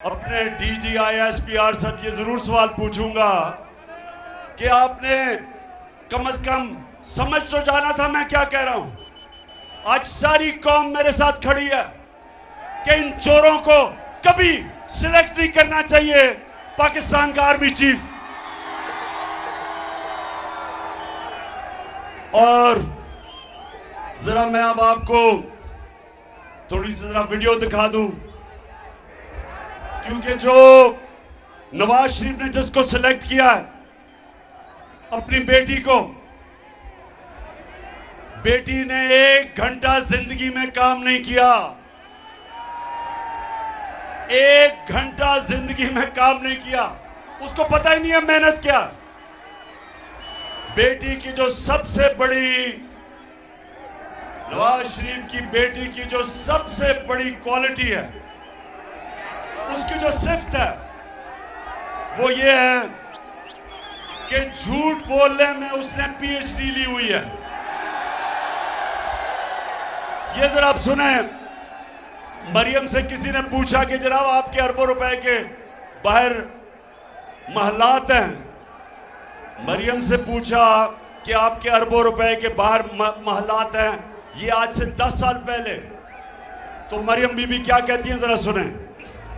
अपने DGISPR से ये जरूर सवाल पूछूंगा कि आपने कम से कम समझ तो जाना था मैं क्या कह रहा हूं। आज सारी कौम मेरे साथ खड़ी है कि इन चोरों को कभी सिलेक्ट नहीं करना चाहिए पाकिस्तान का आर्मी चीफ। और जरा मैं अब आपको थोड़ी सी जरा वीडियो दिखा दूं, क्योंकि जो नवाज शरीफ ने जिसको सिलेक्ट किया है अपनी बेटी को, बेटी ने 1 घंटा जिंदगी में काम नहीं किया, 1 घंटा जिंदगी में काम नहीं किया, उसको पता ही नहीं है मेहनत क्या। बेटी की जो सबसे बड़ी, नवाज शरीफ की बेटी की जो सबसे बड़ी क्वालिटी है, उसकी जो सिफ्त है वो ये है कि झूठ बोलने में उसने PhD ली हुई है। ये जरा आप सुने, मरियम से किसी ने पूछा कि जनाब आपके अरबों रुपए के बाहर महलात हैं, मरियम से पूछा कि आपके अरबों रुपए के बाहर महलात हैं, ये आज से 10 साल पहले। तो मरियम बीबी क्या कहती हैं जरा सुने।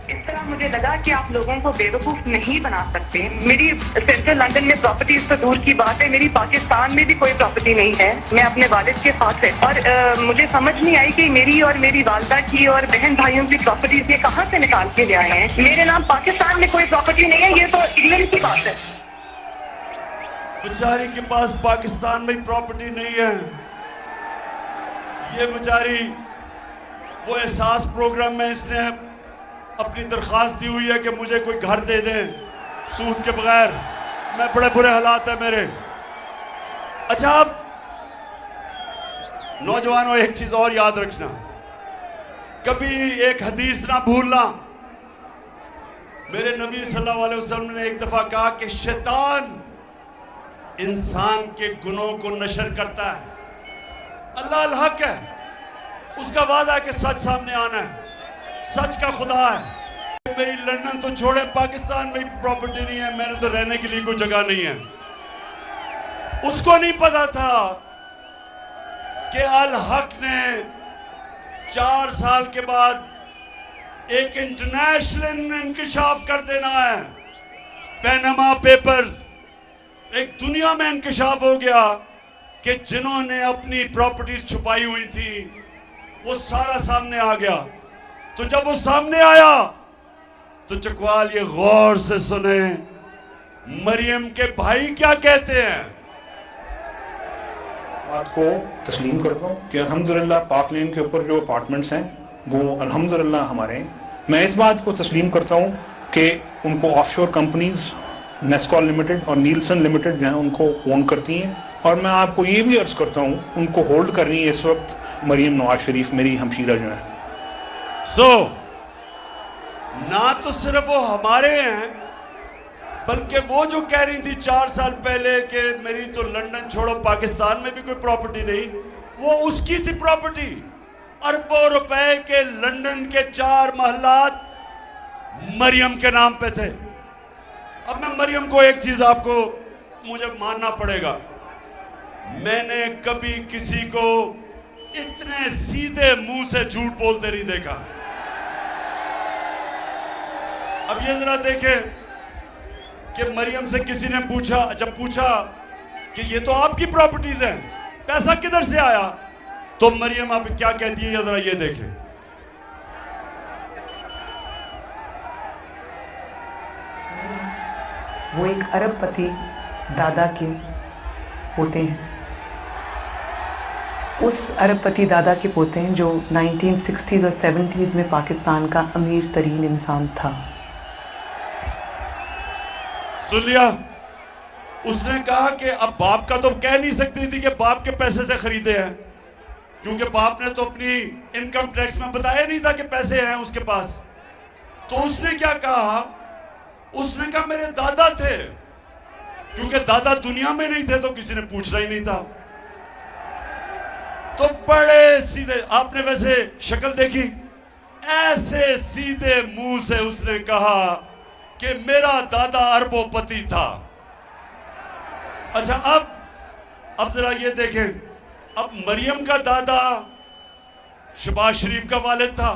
इस तरह मुझे लगा कि आप लोगों को बेवकूफ नहीं बना सकते। मेरी सेंट्रल लंदन में प्रॉपर्टीज तो दूर की बात है, मेरी पाकिस्तान में भी कोई प्रॉपर्टी नहीं है। मैं अपने वालिद के साथ है और मुझे समझ नहीं आई कि मेरी और मेरी वालदा की और बहन भाइयों की प्रॉपर्टीज ये कहाँ से निकाल के ले आए हैं। मेरे नाम पाकिस्तान में कोई प्रॉपर्टी नहीं है, ये तो इंग्लैंड की बात है। बेचारी के पास पाकिस्तान में प्रॉपर्टी नहीं है। ये बेचारी वो एहसास प्रोग्राम में इसने अपनी दरख्वास्त दी हुई है कि मुझे कोई घर दे दें सूद के बगैर, मैं बड़े बुरे हालात है मेरे। अच्छा, अब नौजवानों एक चीज और याद रखना, कभी एक हदीस ना भूलना। मेरे नबी सल्लल्लाहु अलैहि वसल्लम ने एक दफा कहा कि शैतान इंसान के गुनों को नशर करता है, अल्लाह अल हक है, उसका वादा है कि सच सामने आना है, सच का खुदा है। मेरी लंदन तो छोड़े, पाकिस्तान में प्रॉपर्टी नहीं है, मैंने तो रहने के लिए कोई जगह नहीं है। उसको नहीं पता था कि अल हक ने 4 साल के बाद एक इंटरनेशनल इंकशाफ कर देना है। पैनामा पेपर्स, एक दुनिया में इंकशाफ हो गया कि जिन्होंने अपनी प्रॉपर्टीज छुपाई हुई थी वो सारा सामने आ गया। तो जब वो सामने आया तो चकवाल ये गौर से सुने, मरियम के भाई क्या कहते हैं। बात को तस्लीम करता हूँ कि अल्हम्दुलिल्लाह पाक लेन के ऊपर जो अपार्टमेंट्स हैं वो अल्हम्दुलिल्लाह हमारे हैं। मैं इस बात को तस्लीम करता हूँ कि उनको ऑफशोर कंपनीज नेस्कॉल लिमिटेड और नीलसन लिमिटेड जो है उनको ओन करती हैं, और मैं आपको ये भी अर्ज करता हूँ उनको होल्ड कर रही है इस वक्त मरियम नवाज शरीफ, मेरी हमशीरा जो है। ना तो सिर्फ वो हमारे हैं, बल्कि वो जो कह रही थी 4 साल पहले कि मेरी तो लंदन छोड़ो पाकिस्तान में भी कोई प्रॉपर्टी नहीं, वो उसकी थी प्रॉपर्टी। अरबों रुपए के लंदन के 4 महलात मरियम के नाम पे थे। अब मैं मरियम को एक चीज आपको मुझे मानना पड़ेगा, मैंने कभी किसी को इतने सीधे मुंह से झूठ बोलते नहीं देखा। अब ये जरा देखें कि मरियम से किसी ने पूछा, जब पूछा कि ये तो आपकी प्रॉपर्टीज हैं, पैसा किधर से आया, तो मरियम आप क्या कहती है, जरा ये देखें। वो एक अरबपति दादा के पोते हैं, उस अरबपति दादा के पोते हैं जो 1960s और 70s में पाकिस्तान का अमीर तरीन इंसान था। सुन लिया, उसने कहा कि अब बाप का तो कह नहीं सकती थी कि बाप के पैसे से खरीदे हैं, क्योंकि बाप ने तो अपनी इनकम टैक्स में बताया नहीं था कि पैसे हैं उसके पास। तो उसने क्या कहा, उसने कहा मेरे दादा थे, क्योंकि दादा दुनिया में नहीं थे तो किसी ने पूछना ही नहीं था। तो बड़े सीधे, आपने वैसे शक्ल देखी, ऐसे सीधे मुंह से उसने कहा कि मेरा दादा अरबोपति था। अच्छा, अब जरा ये देखें, अब मरियम का दादा शहबाज शरीफ का वालिद था,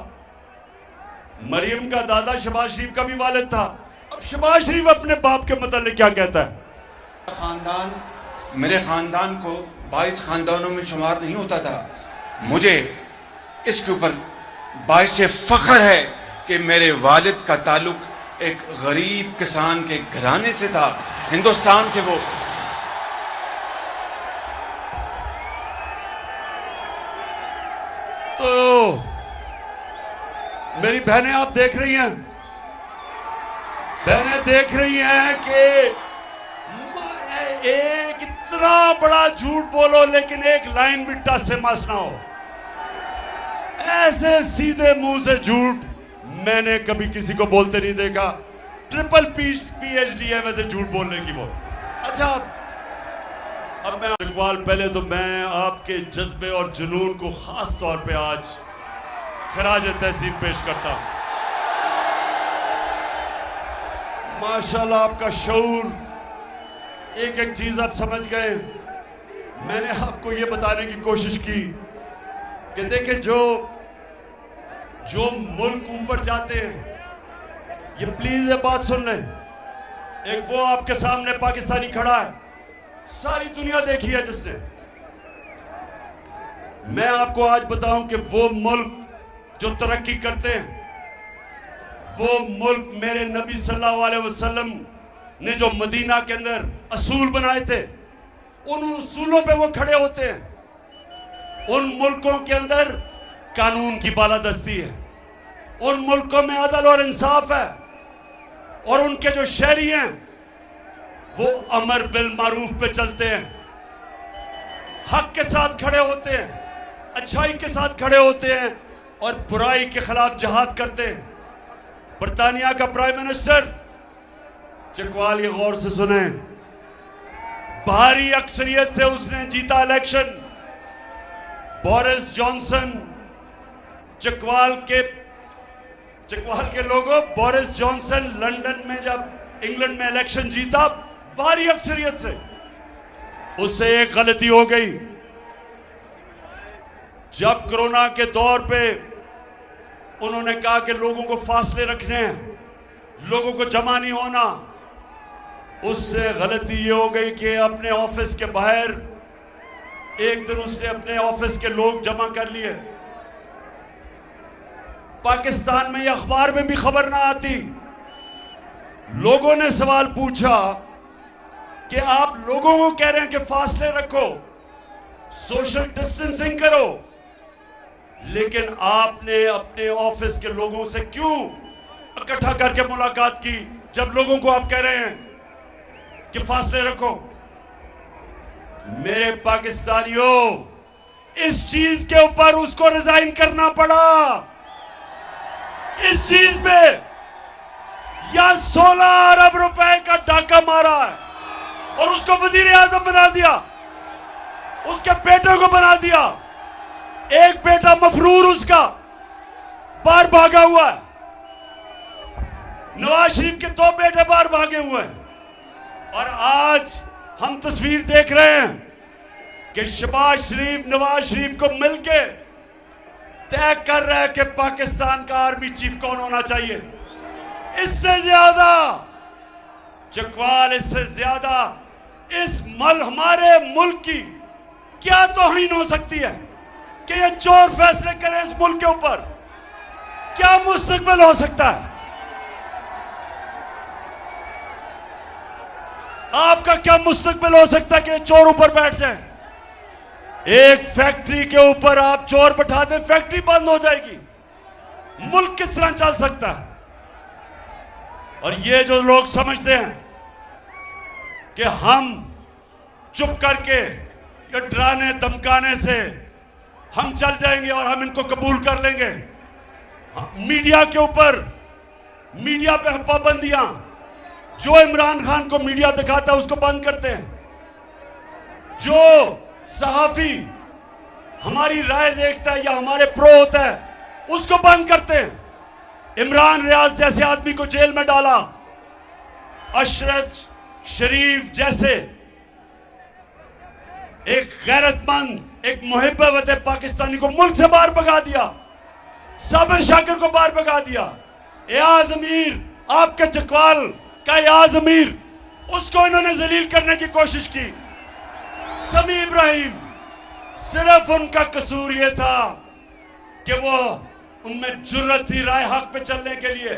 मरियम का दादा शहबाज शरीफ का भी वालिद था। अब शहबाज शरीफ अपने बाप के मतलब क्या कहता है? मेरे खानदान को 22 खानदानों में शुमार नहीं होता था। मुझे इसके ऊपर बाइस फख्र है कि मेरे वालिद का ताल्लुक एक गरीब किसान के घराने से था, हिंदुस्तान से। वो तो मेरी बहनें आप देख रही हैं, बहनें देख रही हैं कि एक इतना बड़ा झूठ बोलो लेकिन एक लाइन भी टस से मस ना हो। ऐसे सीधे मुंह से झूठ मैंने कभी किसी को बोलते नहीं देखा। ट्रिपल PhD है वैसे झूठ बोलने की वो। अच्छा, अब मैं इकबाल, पहले तो मैं आपके जज्बे और जुनून को खास तौर पे आज खराज तहसीन पेश करता हूं। माशाल्लाह आपका शऊर, एक एक चीज आप समझ गए। मैंने आपको ये बताने की कोशिश की कि देखिए जो मुल्क ऊपर जाते हैं, ये प्लीज ये बात सुन लें। एक वो आपके सामने पाकिस्तानी खड़ा है, सारी दुनिया देखी है जिसने। मैं आपको आज बताऊं कि वो मुल्क जो तरक्की करते हैं, वो मुल्क मेरे नबी सल्लल्लाहु अलैहि वसल्लम ने जो मदीना के अंदर असूल बनाए थे, उन उसूलों पे वो खड़े होते हैं। उन मुल्कों के अंदर कानून की बालादस्ती है, उन मुल्कों में अदल और इंसाफ है, और उनके जो शहरी हैं वो अमर बिल मारूफ पे चलते हैं, हक के साथ खड़े होते हैं, अच्छाई के साथ खड़े होते हैं और बुराई के खिलाफ जिहाद करते हैं। बरतानिया का प्राइम मिनिस्टर, चकवाल ये गौर से सुने, भारी अक्सरियत से उसने जीता इलेक्शन। बोरिस जॉनसन, चकवाल के लोगों, बोरिस जॉनसन लंदन में जब इंग्लैंड में इलेक्शन जीता भारी अक्सरियत से, उससे एक गलती हो गई। जब कोरोना के दौर पे उन्होंने कहा कि लोगों को फासले रखने हैं, लोगों को जमा नहीं होना, उससे गलती ये हो गई कि अपने ऑफिस के बाहर एक दिन उसने अपने ऑफिस के लोग जमा कर लिए। पाकिस्तान में या अखबार में भी खबर ना आती। लोगों ने सवाल पूछा कि आप लोगों को कह रहे हैं कि फासले रखो, सोशल डिस्टेंसिंग करो, लेकिन आपने अपने ऑफिस के लोगों से क्यों इकट्ठा करके मुलाकात की जब लोगों को आप कह रहे हैं कि फासले रखो? मेरे पाकिस्तानियों, इस चीज के ऊपर उसको रिजाइन करना पड़ा। इस चीज में या 16 अरब रुपए का डाका मारा है और उसको वजीर आजम बना दिया, उसके बेटे को बना दिया। एक बेटा मफरूर उसका बाहर भागा हुआ है, नवाज शरीफ के 2 बेटे बाहर भागे हुए हैं, और आज हम तस्वीर देख रहे हैं कि शहबाज शरीफ नवाज शरीफ को मिलके तय कर रहा है कि पाकिस्तान का आर्मी चीफ कौन होना चाहिए। इससे ज्यादा चकवाल, इससे ज्यादा इस हमारे मुल्क की क्या तौहीन हो सकती है कि ये चोर फैसले करें इस मुल्क के ऊपर? क्या मुस्तकबिल हो सकता है? आपका क्या मुस्तकबिल हो सकता है कि चोर ऊपर बैठ जाए? एक फैक्ट्री के ऊपर आप चोर बैठा दें, फैक्ट्री बंद हो जाएगी। मुल्क किस तरह चल सकता है? और ये जो लोग समझते हैं कि हम चुप करके या डराने धमकाने से हम चल जाएंगे और हम इनको कबूल कर लेंगे। मीडिया के ऊपर, मीडिया पे पाबंदियां, जो इमरान खान को मीडिया दिखाता है उसको बंद करते हैं, जो सहाफी हमारी राय देखता है या हमारे प्रो होता है उसको बंद करते हैं। इमरान रियाज जैसे आदमी को जेल में डाला, अशरफ शरीफ जैसे एक गैरतमंद, एक मुहिब्बत पाकिस्तानी को मुल्क से बाहर भगा दिया, साबिर शाकिर को बाहर भगा दिया, एयाज अमीर, आपके जकवाल का एयाज अमीर, उसको इन्होंने जलील करने की कोशिश की। समी इब्राहिम, सिर्फ उनका कसूर यह था कि वो उनमें जुर्रत थी राय हक पे चलने के लिए।